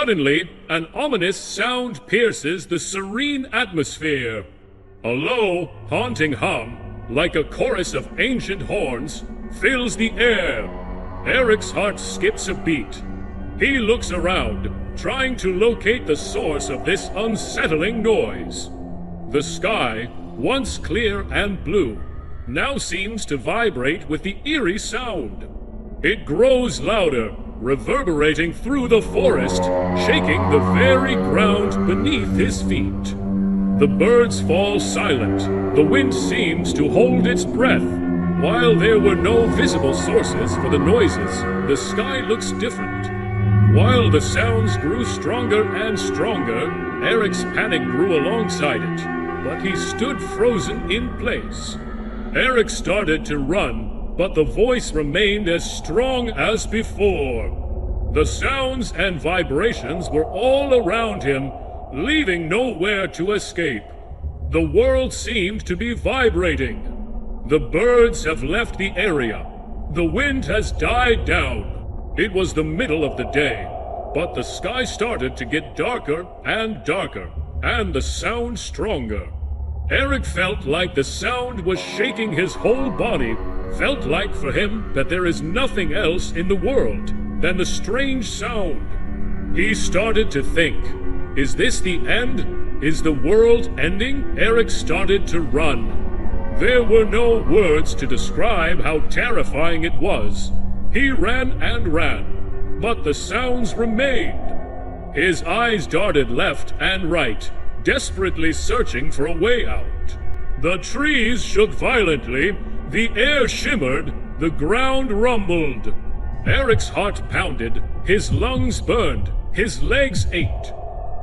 Suddenly, an ominous sound pierces the serene atmosphere. A low, haunting hum, like a chorus of ancient horns, fills the air. Erik's heart skips a beat. He looks around, trying to locate the source of this unsettling noise. The sky, once clear and blue, now seems to vibrate with the eerie sound. It grows louder, reverberating through the forest, shaking the very ground beneath his feet. The birds fall silent. The wind seems to hold its breath. While there were no visible sources for the noises, the sky looks different. While the sounds grew stronger and stronger, Erik's panic grew alongside it, but he stood frozen in place. Erik started to run, but the voice remained as strong as before. The sounds and vibrations were all around him, leaving nowhere to escape. The world seemed to be vibrating. The birds have left the area. The wind has died down. It was the middle of the day, but the sky started to get darker and darker, and the sound stronger. Erik felt like the sound was shaking his whole body, felt like for him that there is nothing else in the world than the strange sound. He started to think, is this the end? Is the world ending? Erik started to run. There were no words to describe how terrifying it was. He ran and ran, but the sounds remained. His eyes darted left and right, desperately searching for a way out. The trees shook violently, the air shimmered, the ground rumbled. Erik's heart pounded, his lungs burned, his legs ached.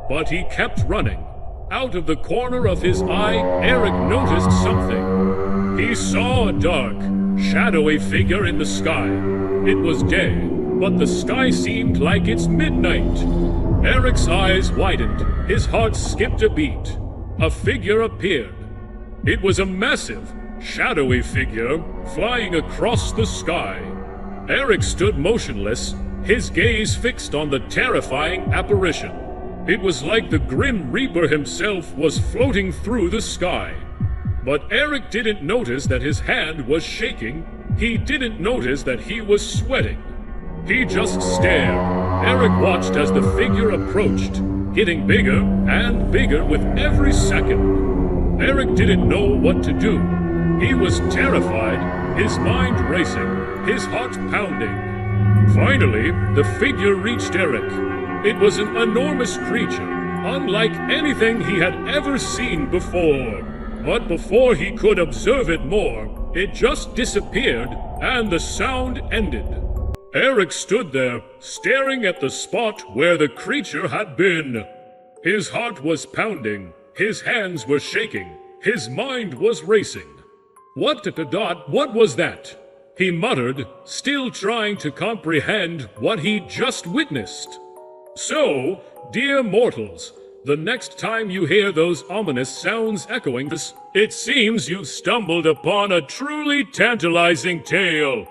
But he kept running. Out of the corner of his eye, Erik noticed something. He saw a dark, shadowy figure in the sky. It was day, but the sky seemed like it's midnight. Erik's eyes widened, his heart skipped a beat. A figure appeared. It was a massive, shadowy figure flying across the sky. Erik stood motionless, his gaze fixed on the terrifying apparition. It was like the Grim Reaper himself was floating through the sky. But Erik didn't notice that his hand was shaking. He didn't notice that he was sweating. He just stared. Erik watched as the figure approached, getting bigger and bigger with every second. Erik didn't know what to do. He was terrified, his mind racing, his heart pounding. Finally, the figure reached Erik. It was an enormous creature, unlike anything he had ever seen before. But before he could observe it more, it just disappeared and the sound ended. Erik stood there, staring at the spot where the creature had been. His heart was pounding, his hands were shaking, his mind was racing. What was that? He muttered, still trying to comprehend what he'd just witnessed. So, dear mortals, the next time you hear those ominous sounds echoing this, it seems you've stumbled upon a truly tantalizing tale.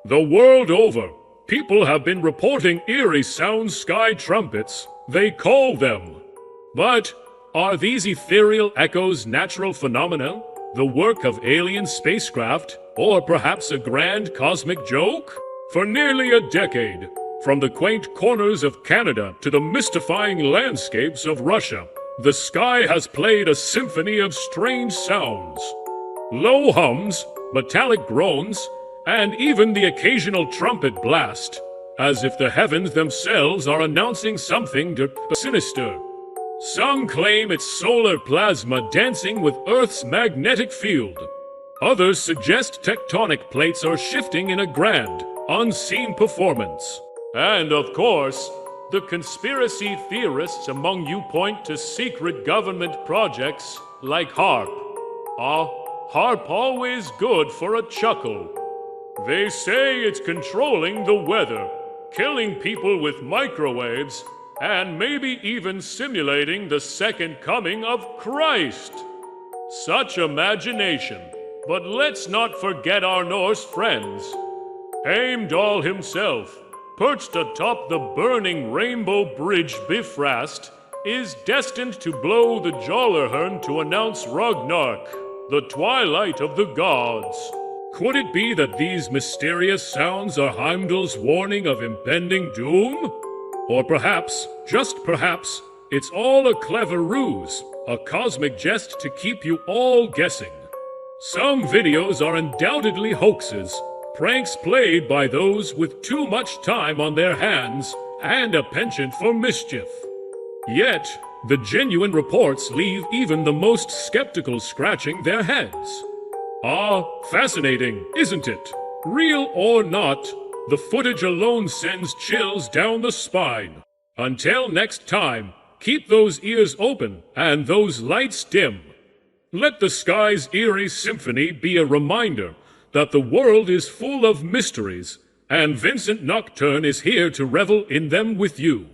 The world over, people have been reporting eerie sound sky trumpets, they call them. But are these ethereal echoes natural phenomena, the work of alien spacecraft, or perhaps a grand cosmic joke? For nearly a decade, from the quaint corners of Canada to the mystifying landscapes of Russia, the sky has played a symphony of strange sounds. Low hums, metallic groans, and even the occasional trumpet blast, as if the heavens themselves are announcing something sinister. Some claim it's solar plasma dancing with Earth's magnetic field. Others suggest tectonic plates are shifting in a grand, unseen performance. And of course, the conspiracy theorists among you point to secret government projects like HARP. HARP always good for a chuckle. They say it's controlling the weather, killing people with microwaves, and maybe even simulating the second coming of Christ. Such imagination. But let's not forget our Norse friends. Heimdall himself, perched atop the burning Rainbow Bridge Bifrost, is destined to blow the Jollerhorn to announce Ragnarok, the twilight of the gods. Could it be that these mysterious sounds are Heimdall's warning of impending doom? Or perhaps, just perhaps, it's all a clever ruse, a cosmic jest to keep you all guessing. Some videos are undoubtedly hoaxes, pranks played by those with too much time on their hands and a penchant for mischief. Yet, the genuine reports leave even the most skeptical scratching their heads. Ah, fascinating, isn't it? Real or not, the footage alone sends chills down the spine. Until next time, keep those ears open and those lights dim. Let the sky's eerie symphony be a reminder that the world is full of mysteries, and Vincent Nocturne is here to revel in them with you.